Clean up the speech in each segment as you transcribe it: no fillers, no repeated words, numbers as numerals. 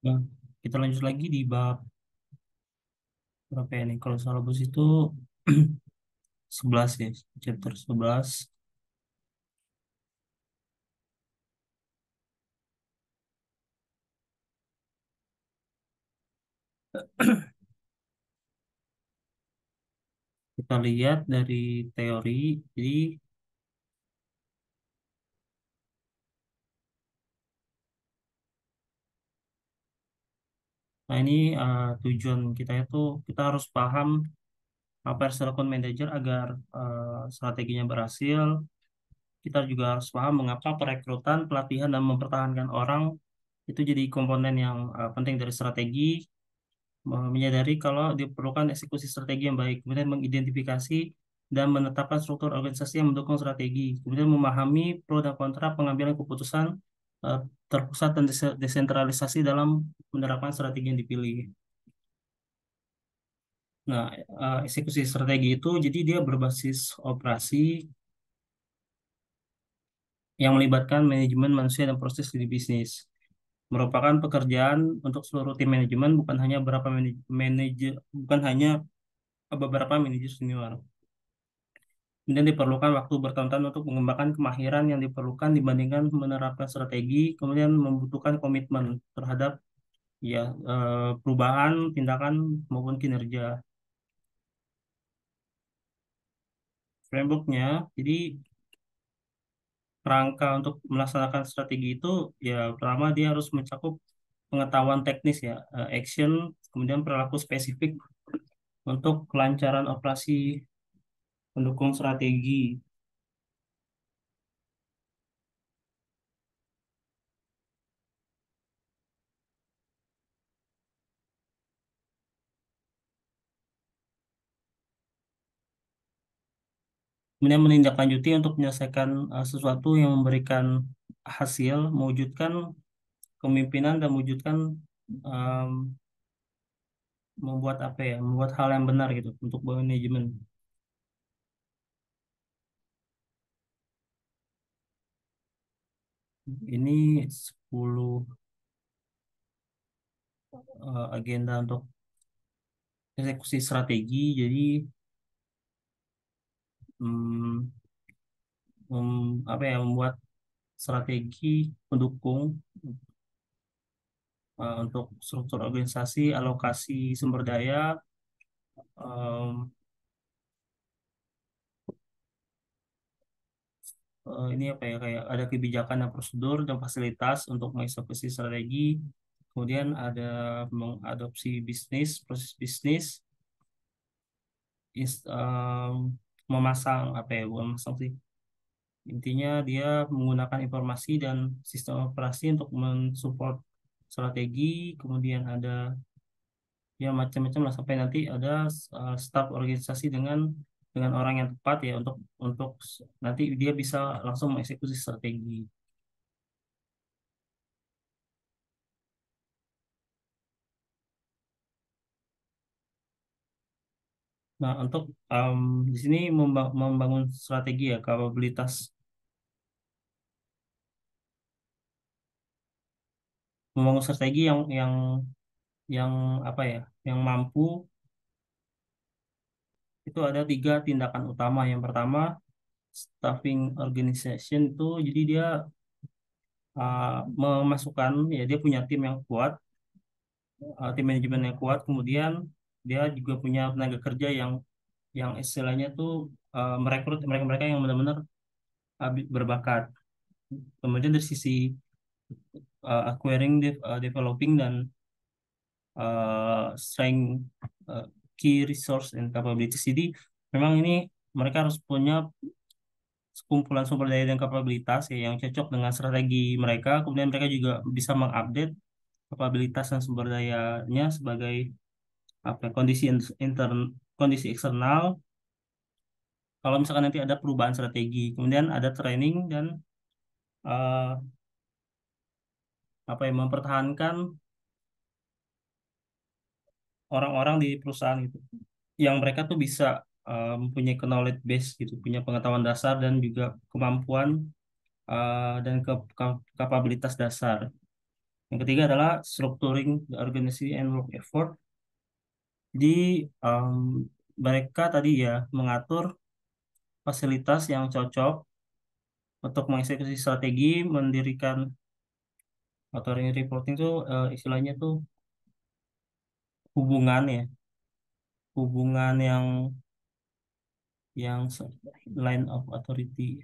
Nah, kita lanjut lagi di bab berapa ya nih? Kalau salah bus itu 11 ya, chapter 11. Kita lihat dari teori. Jadi, nah ini tujuan kita itu kita harus paham apa yang harus dilakukan manajer agar strateginya berhasil. Kita juga harus paham mengapa perekrutan, pelatihan, dan mempertahankan orang itu jadi komponen yang penting dari strategi. Menyadari kalau diperlukan eksekusi strategi yang baik, kemudian mengidentifikasi dan menetapkan struktur organisasi yang mendukung strategi, kemudian memahami pro dan kontra pengambilan keputusan eh, terpusat dan desentralisasi dalam menerapkan strategi yang dipilih. Nah, eksekusi strategi itu jadi dia berbasis operasi yang melibatkan manajemen manusia dan proses di bisnis. Merupakan pekerjaan untuk seluruh tim manajemen, bukan hanya beberapa manajer senior. Kemudian diperlukan waktu bertahun-tahun untuk mengembangkan kemahiran yang diperlukan dibandingkan menerapkan strategi, kemudian membutuhkan komitmen terhadap ya perubahan, tindakan maupun kinerja. Frameworknya, jadi kerangka untuk melaksanakan strategi itu ya pertama dia harus mencakup pengetahuan teknis ya, action, kemudian perilaku spesifik untuk kelancaran operasi pendukung strategi. Kemudian menindaklanjuti untuk menyelesaikan sesuatu yang memberikan hasil, mewujudkan kepemimpinan dan mewujudkan em, membuat apa ya, membuat hal yang benar gitu untuk manajemen. Ini 10 agenda untuk eksekusi strategi. Jadi mm, apa ya, membuat strategi pendukung untuk struktur organisasi, alokasi sumber daya, em, ini apa ya, kayak ada kebijakan dan prosedur dan fasilitas untuk mengeksekusi strategi. Kemudian ada mengadopsi bisnis, proses bisnis, memasang apa ya, bukan memasang sih. Intinya dia menggunakan informasi dan sistem operasi untuk mensupport strategi. Kemudian ada ya macam-macam lah sampai nanti ada staf organisasi dengan orang yang tepat ya untuk nanti dia bisa langsung mengeksekusi strategi. Nah, untuk di sini membangun strategi ya, kapabilitas membangun strategi yang apa ya, yang mampu itu ada tiga tindakan utama. Yang pertama, staffing organization itu jadi dia memasukkan ya dia punya tim yang kuat, tim manajemen yang kuat, kemudian dia juga punya tenaga kerja yang istilahnya tuh merekrut mereka-mereka yang benar-benar berbakat. Kemudian dari sisi acquiring, developing dan strength, uh, key resource and capabilities. Jadi memang ini mereka harus punya sekumpulan sumber daya dan kapabilitas ya, yang cocok dengan strategi mereka. Kemudian mereka juga bisa mengupdate kapabilitas dan sumber dayanya sebagai apa kondisi eksternal. Kalau misalkan nanti ada perubahan strategi, kemudian ada training dan eh, apa yang mempertahankan orang-orang di perusahaan gitu, yang mereka tuh bisa mempunyai knowledge base gitu, punya pengetahuan dasar dan juga kemampuan dan kapabilitas dasar. Yang ketiga adalah structuring the organization and work effort. Jadi em, mereka tadi ya mengatur fasilitas yang cocok untuk mengeksekusi strategi, mendirikan atau reporting itu istilahnya tuh hubungan ya, hubungan yang line of authority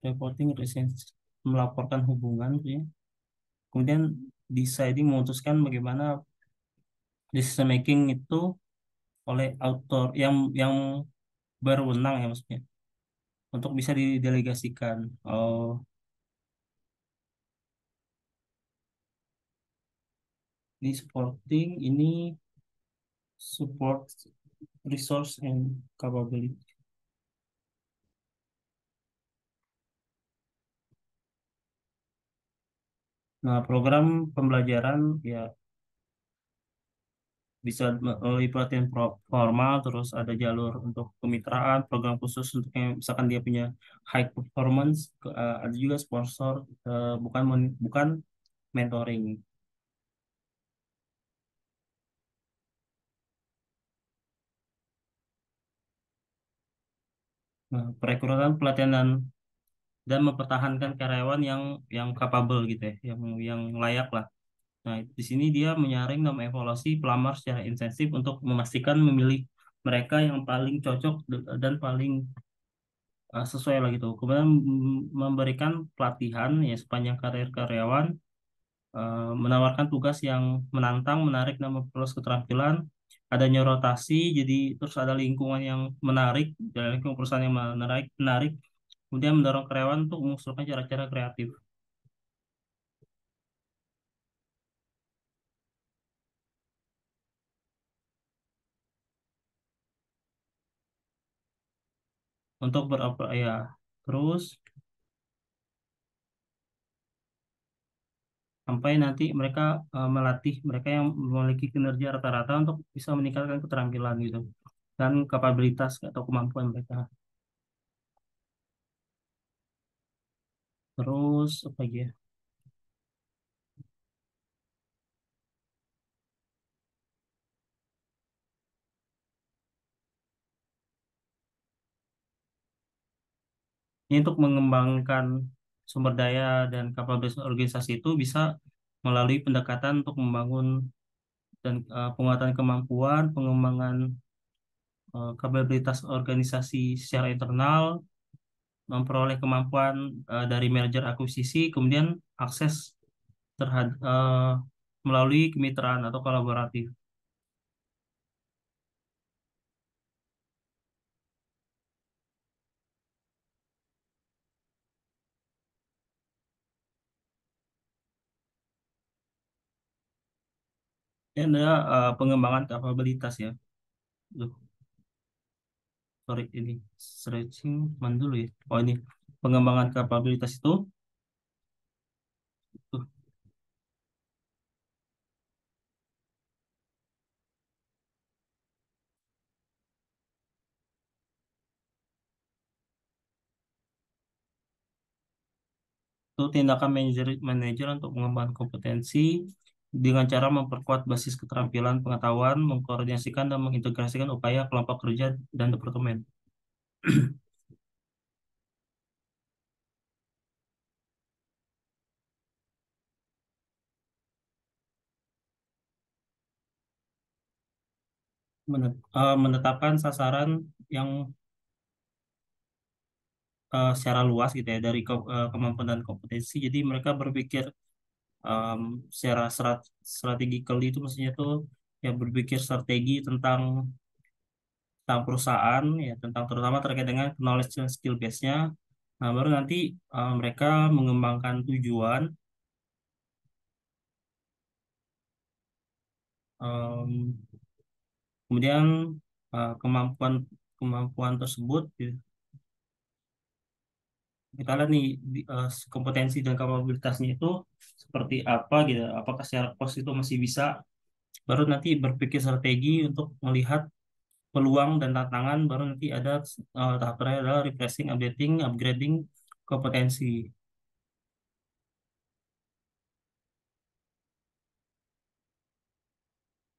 reporting melaporkan hubungan gitu ya. Kemudian deciding memutuskan bagaimana decision making itu oleh author yang berwenang ya maksudnya untuk bisa didelegasikan. Oh, ini supporting ini support resource and capability. Nah, program pembelajaran ya bisa melalui pelatihan formal, terus ada jalur untuk kemitraan, program khusus untuk yang misalkan dia punya high performance, ada juga sponsor, bukan mentoring. Nah, perekrutan pelatihan dan mempertahankan karyawan yang capable gitu ya, yang layak lah. Nah, di sini dia menyaring dan mengevaluasi pelamar secara intensif untuk memastikan memilih mereka yang paling cocok dan paling sesuai lah gitu. Kemudian memberikan pelatihan ya sepanjang karir karyawan, menawarkan tugas yang menantang, menarik dan memperluas keterampilan. Adanya rotasi, jadi terus ada lingkungan yang menarik, dan lingkungan perusahaan yang menarik. Kemudian mendorong karyawan untuk mengusulkan cara-cara kreatif untuk beroperasi ya. Terus sampai nanti mereka melatih mereka yang memiliki kinerja rata-rata untuk bisa meningkatkan keterampilan gitu dan kapabilitas atau kemampuan mereka. Terus apa lagi ya? Ini untuk mengembangkan sumber daya dan kapabilitas organisasi itu bisa melalui pendekatan untuk membangun dan penguatan kemampuan, pengembangan kapabilitas organisasi secara internal, memperoleh kemampuan dari merger akuisisi, kemudian akses terhadap melalui kemitraan atau kolaboratif. Dan ada pengembangan kapabilitas ya. Duh, sorry ini stretching mana dulu ya. Oh ini pengembangan kapabilitas tuh, tuh tindakan manajer untuk mengembangkan kompetensi dengan cara memperkuat basis keterampilan pengetahuan, mengkoordinasikan dan mengintegrasikan upaya kelompok kerja dan departemen. Menetapkan sasaran yang secara luas gitu ya dari kemampuan dan kompetensi. Jadi mereka berpikir em, secara strategically itu maksudnya tuh ya berpikir strategi tentang perusahaan ya tentang terutama terkait dengan knowledge dan skill base-nya. Nah, baru nanti mereka mengembangkan tujuan, em, kemudian kemampuan kemampuan tersebut ya, kita lihat nih kompetensi dan kapabilitasnya itu seperti apa gitu. Apakah secara cost itu masih bisa? Baru nanti berpikir strategi untuk melihat peluang dan tantangan. Baru nanti ada tahap terakhir adalah refreshing, updating, upgrading kompetensi.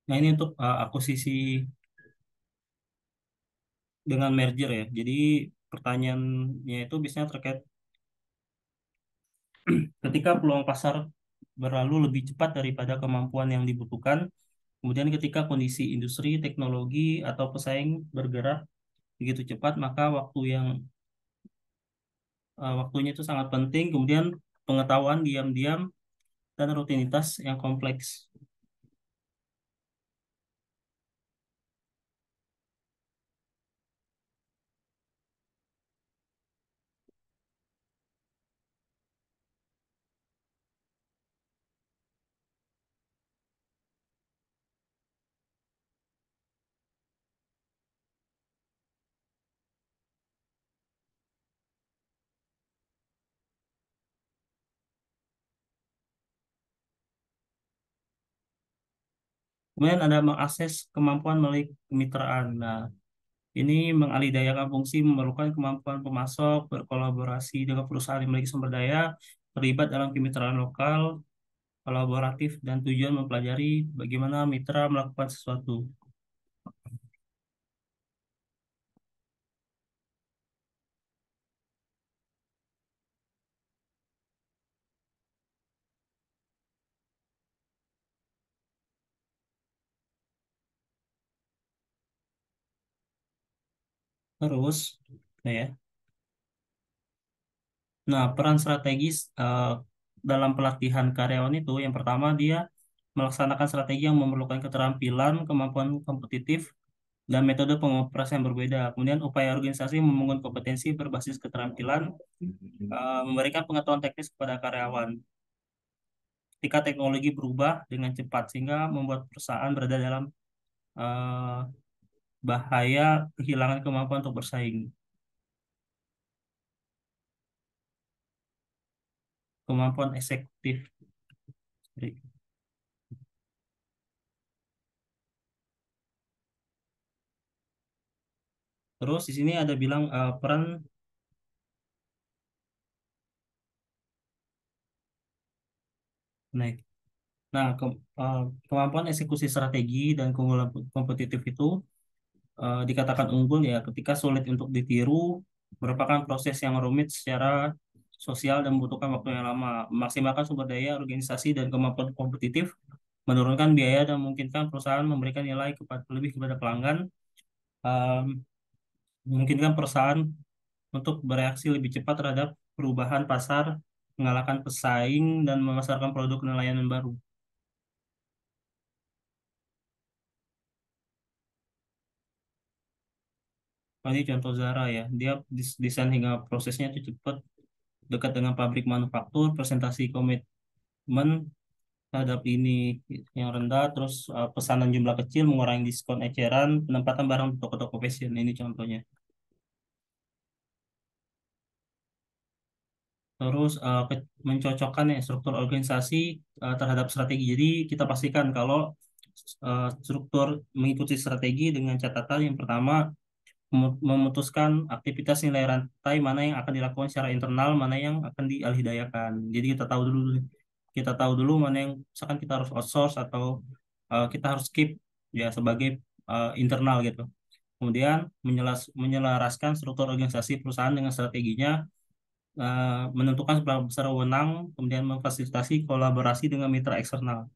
Nah ini untuk akuisisi dengan merger ya. Jadi pertanyaannya itu biasanya terkait ketika peluang pasar berlalu lebih cepat daripada kemampuan yang dibutuhkan, kemudian ketika kondisi industri, teknologi, atau pesaing bergerak begitu cepat, maka waktunya itu sangat penting. Kemudian pengetahuan diam-diam dan rutinitas yang kompleks. Kemudian ada mengakses kemampuan melalui kemitraan. Nah, ini mengalihdayakan fungsi memerlukan kemampuan pemasok, berkolaborasi dengan perusahaan yang memiliki sumber daya, terlibat dalam kemitraan lokal, kolaboratif, dan tujuan mempelajari bagaimana mitra melakukan sesuatu. Terus, nah ya, nah peran strategis dalam pelatihan karyawan itu, yang pertama dia melaksanakan strategi yang memerlukan keterampilan, kemampuan kompetitif, dan metode pengoperasian yang berbeda. Kemudian upaya organisasi membangun kompetensi berbasis keterampilan, memberikan pengetahuan teknis kepada karyawan. Ketika teknologi berubah dengan cepat sehingga membuat perusahaan berada dalam eh, bahaya kehilangan kemampuan untuk bersaing. Kemampuan eksekutif. Terus di sini ada bilang peran naik. Nah, kemampuan eksekusi strategi dan keunggulan kompetitif itu dikatakan unggul ya ketika sulit untuk ditiru, merupakan proses yang rumit secara sosial dan membutuhkan waktu yang lama. Memaksimalkan sumber daya organisasi dan kemampuan kompetitif, menurunkan biaya dan memungkinkan perusahaan memberikan nilai lebih kepada pelanggan, um, memungkinkan perusahaan untuk bereaksi lebih cepat terhadap perubahan pasar, mengalahkan pesaing, dan memasarkan produk dan layanan baru. Nah, ini contoh Zara ya, dia desain hingga prosesnya itu cepat, dekat dengan pabrik manufaktur, presentasi komitmen terhadap ini yang rendah, terus pesanan jumlah kecil, mengurangi diskon eceran, penempatan barang di toko-toko fashion, ini contohnya. Terus mencocokkan ya struktur organisasi terhadap strategi. Jadi kita pastikan kalau struktur mengikuti strategi dengan catatan yang pertama memutuskan aktivitas nilai rantai mana yang akan dilakukan secara internal, mana yang akan dialihdayakan. Jadi kita tahu dulu mana yang misalkan kita harus outsource atau kita harus keep ya sebagai internal gitu. Kemudian menyelaraskan struktur organisasi perusahaan dengan strateginya, menentukan seberapa besar wewenang, kemudian memfasilitasi kolaborasi dengan mitra eksternal.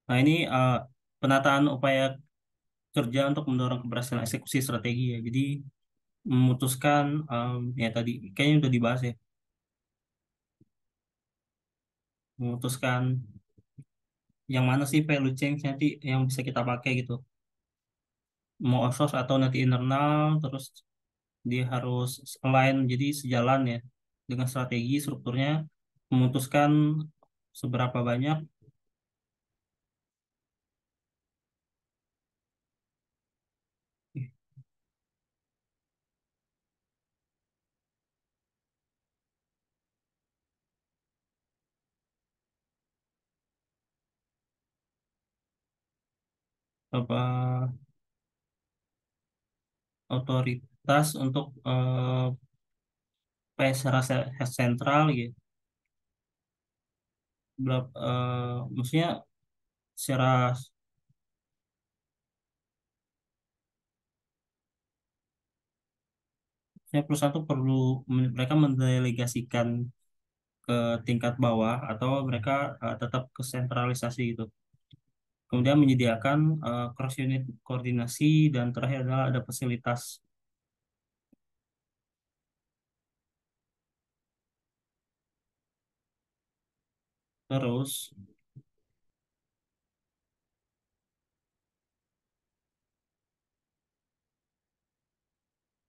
Nah, ini penataan upaya kerja untuk mendorong keberhasilan eksekusi strategi ya. Jadi memutuskan ya tadi kayaknya udah dibahas ya, memutuskan yang mana sih value change nanti yang bisa kita pakai gitu. Mau outsource atau nanti internal, terus dia harus align jadi sejalan ya dengan strategi strukturnya, memutuskan seberapa banyak apa otoritas untuk kayak secara sentral gitu. Maksudnya secara perusahaan tuh perlu mereka mendelegasikan ke tingkat bawah atau mereka tetap ke sentralisasi gitu. Kemudian menyediakan cross unit koordinasi dan terakhir adalah ada fasilitas. Terus,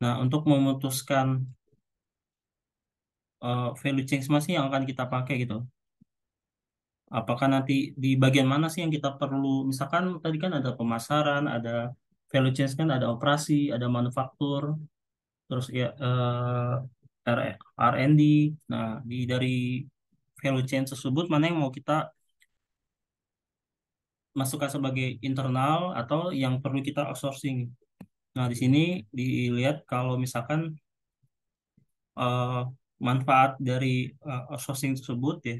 nah untuk memutuskan value chain masih yang akan kita pakai gitu. Apakah nanti di bagian mana sih yang kita perlu, misalkan tadi kan ada pemasaran, ada value chain kan ada operasi, ada manufaktur, terus ya R&D. Nah, dari value chain tersebut mana yang mau kita masukkan sebagai internal atau yang perlu kita outsourcing. Nah, di sini dilihat kalau misalkan eh, manfaat dari outsourcing tersebut ya,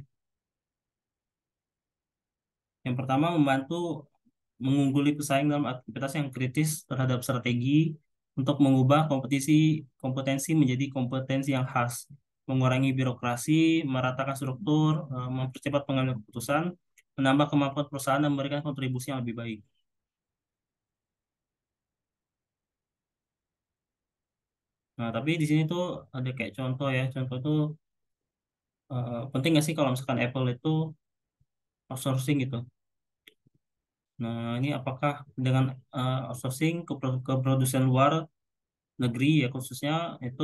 yang pertama membantu mengungguli pesaing dalam aktivitas yang kritis terhadap strategi untuk mengubah kompetensi menjadi kompetensi yang khas, mengurangi birokrasi, meratakan struktur, mempercepat pengambilan keputusan, menambah kemampuan perusahaan dan memberikan kontribusi yang lebih baik. Nah, tapi di sini tuh ada kayak contoh ya, contoh tuh penting nggak sih kalau misalkan Apple itu outsourcing gitu. Nah, ini apakah dengan outsourcing ke produsen luar negeri ya khususnya itu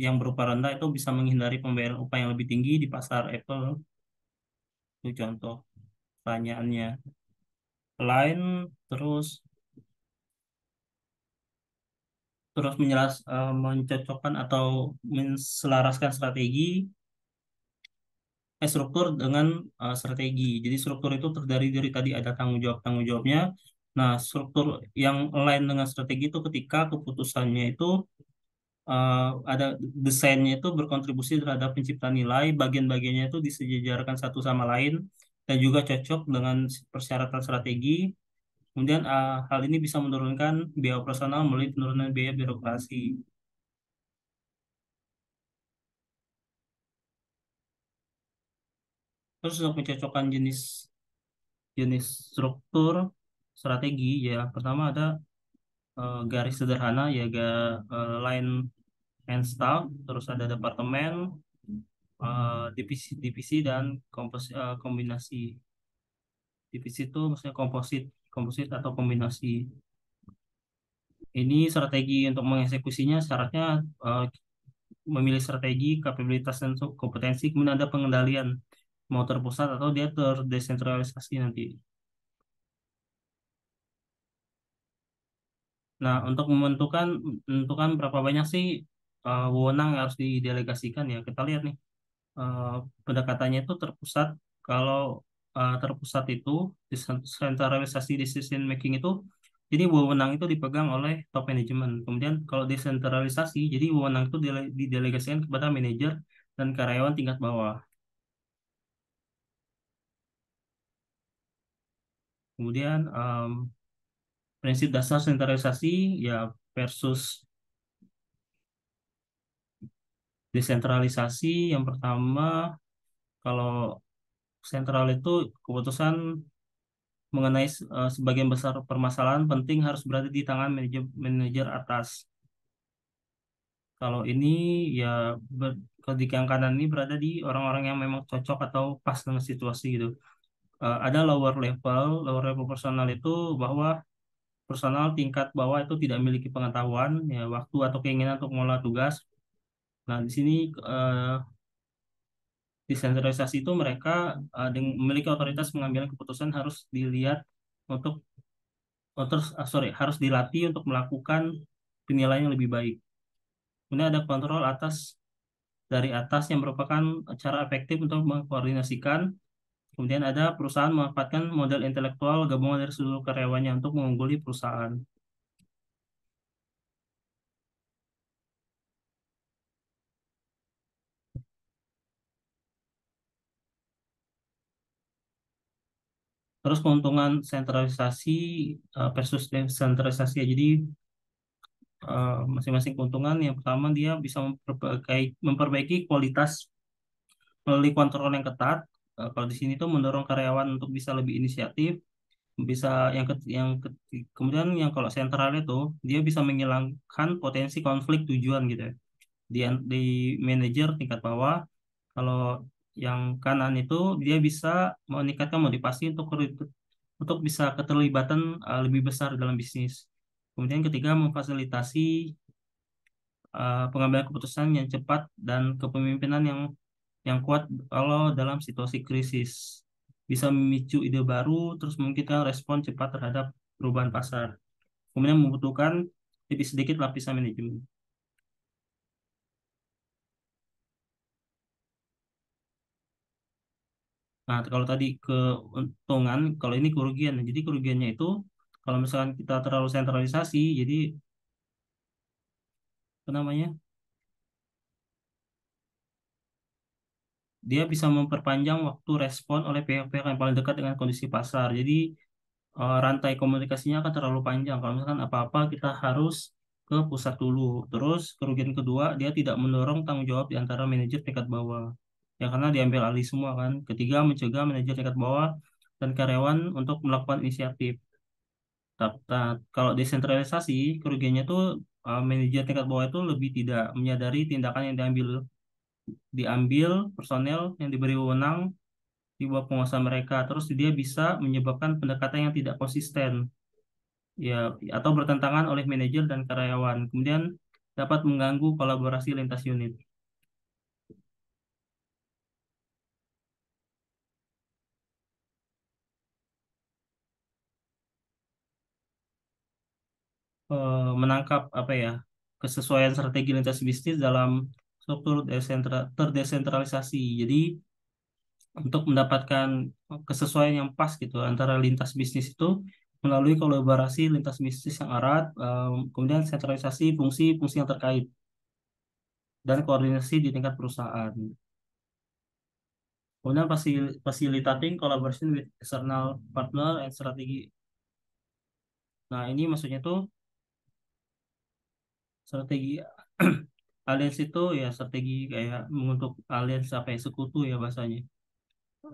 yang berupa rendah itu bisa menghindari pembayaran upah yang lebih tinggi di pasar Apple. Itu contoh pertanyaannya. Lain terus terus mencocokkan atau menselaraskan struktur dengan strategi. Jadi struktur itu terdiri dari tadi ada tanggung jawabnya. Nah, struktur yang lain dengan strategi itu ketika keputusannya itu ada desainnya itu berkontribusi terhadap penciptaan nilai, bagian-bagiannya itu disejajarkan satu sama lain dan juga cocok dengan persyaratan strategi. Kemudian hal ini bisa menurunkan biaya operasional melalui penurunan biaya birokrasi. Terus untuk mencocokkan jenis jenis struktur strategi ya pertama ada garis sederhana ya line and staff, terus ada departemen, divisi dan kombinasi. Divisi itu maksudnya komposit, komposit atau kombinasi. Ini strategi untuk mengeksekusinya syaratnya eh, memilih strategi, kapabilitas dan kompetensi, kemudian ada pengendalian mau terpusat atau dia terdesentralisasi nanti. Nah, untuk menentukan berapa banyak sih wewenang yang harus didelegasikan ya. Kita lihat nih eh, pendekatannya itu terpusat. Kalau terpusat itu desentralisasi decision making itu jadi wewenang itu dipegang oleh top management. Kemudian kalau desentralisasi jadi wewenang itu didelegasikan kepada manajer dan karyawan tingkat bawah. Kemudian prinsip dasar sentralisasi ya versus desentralisasi yang pertama kalau sentral itu keputusan mengenai sebagian besar permasalahan penting harus berada di tangan manajer manajer atas. Kalau ini ya kalau di yang kanan ini berada di orang-orang yang memang cocok atau pas dengan situasi gitu. Ada lower level personal itu bahwa personal tingkat bawah itu tidak memiliki pengetahuan, ya waktu atau keinginan untuk mengolah tugas. Nah, di sini desentralisasi itu mereka memiliki otoritas mengambil keputusan harus dilihat untuk harus dilatih untuk melakukan penilaian yang lebih baik. Kemudian ada kontrol dari atas yang merupakan cara efektif untuk mengkoordinasikan. Kemudian ada perusahaan memanfaatkan model intelektual gabungan dari seluruh karyawannya untuk mengungguli perusahaan. Terus keuntungan sentralisasi versus desentralisasi ya. Jadi masing-masing keuntungan yang pertama dia bisa memperbaiki kualitas melalui kontrol yang ketat. Kalau di sini tuh mendorong karyawan untuk bisa lebih inisiatif, bisa kemudian yang kalau sentral itu dia bisa menghilangkan potensi konflik tujuan gitu ya. Di manajer tingkat bawah, kalau yang kanan itu dia bisa meningkatkan motivasi untuk bisa keterlibatan lebih besar dalam bisnis. Kemudian ketiga, memfasilitasi pengambilan keputusan yang cepat dan kepemimpinan yang kuat kalau dalam situasi krisis. Bisa memicu ide baru, terus memungkinkan respon cepat terhadap perubahan pasar. Kemudian membutuhkan lebih sedikit lapisan manajemen. Nah, kalau tadi keuntungan, kalau ini kerugian. Jadi kerugiannya itu kalau misalkan kita terlalu sentralisasi, jadi apa namanya? Dia bisa memperpanjang waktu respon oleh pihak-pihak yang paling dekat dengan kondisi pasar. Jadi rantai komunikasinya akan terlalu panjang. Kalau misalkan apa-apa kita harus ke pusat dulu. Terus kerugian kedua, dia tidak mendorong tanggung jawab di antara manajer tingkat bawah. Ya karena diambil alih semua kan. Ketiga, mencegah manajer tingkat bawah dan karyawan untuk melakukan inisiatif. Kalau desentralisasi, kerugiannya tuh manajer tingkat bawah itu lebih tidak menyadari tindakan yang diambil personel yang diberi wewenang di bawah penguasa mereka. Terus dia bisa menyebabkan pendekatan yang tidak konsisten, ya, atau bertentangan oleh manajer dan karyawan. Kemudian dapat mengganggu kolaborasi lintas unit. Menangkap apa ya kesesuaian strategi lintas bisnis dalam struktur terdesentralisasi. Jadi untuk mendapatkan kesesuaian yang pas gitu antara lintas bisnis itu melalui kolaborasi lintas bisnis yang erat, kemudian sentralisasi fungsi-fungsi yang terkait dan koordinasi di tingkat perusahaan. Kemudian facilitating collaboration with external partner and strategi. Nah, ini maksudnya tuh strategi aliansi itu ya strategi kayak mengutuk aliansi apa ya sekutu ya bahasanya.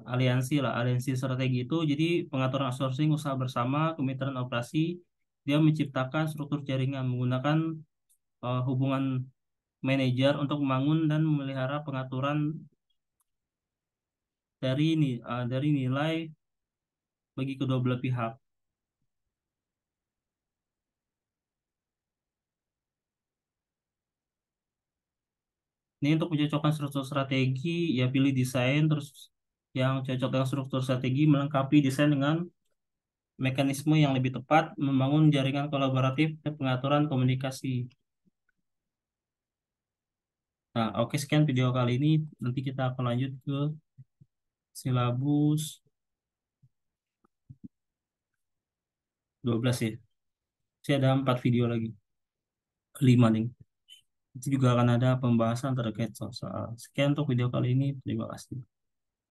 Aliansi lah, aliansi strategi itu jadi pengaturan outsourcing usaha bersama, kemitraan operasi, dia menciptakan struktur jaringan menggunakan hubungan manajer untuk membangun dan memelihara pengaturan dari nilai bagi kedua belah pihak. Ini untuk mencocokkan struktur strategi, ya pilih desain terus yang cocok dengan struktur strategi, melengkapi desain dengan mekanisme yang lebih tepat, membangun jaringan kolaboratif dan pengaturan komunikasi. Nah, oke sekian video kali ini. Nanti kita akan lanjut ke silabus 12 ya. Masih ada 4 video lagi. 5 nih. Itu juga akan ada pembahasan terkait soal. Sekian untuk video kali ini. Terima kasih.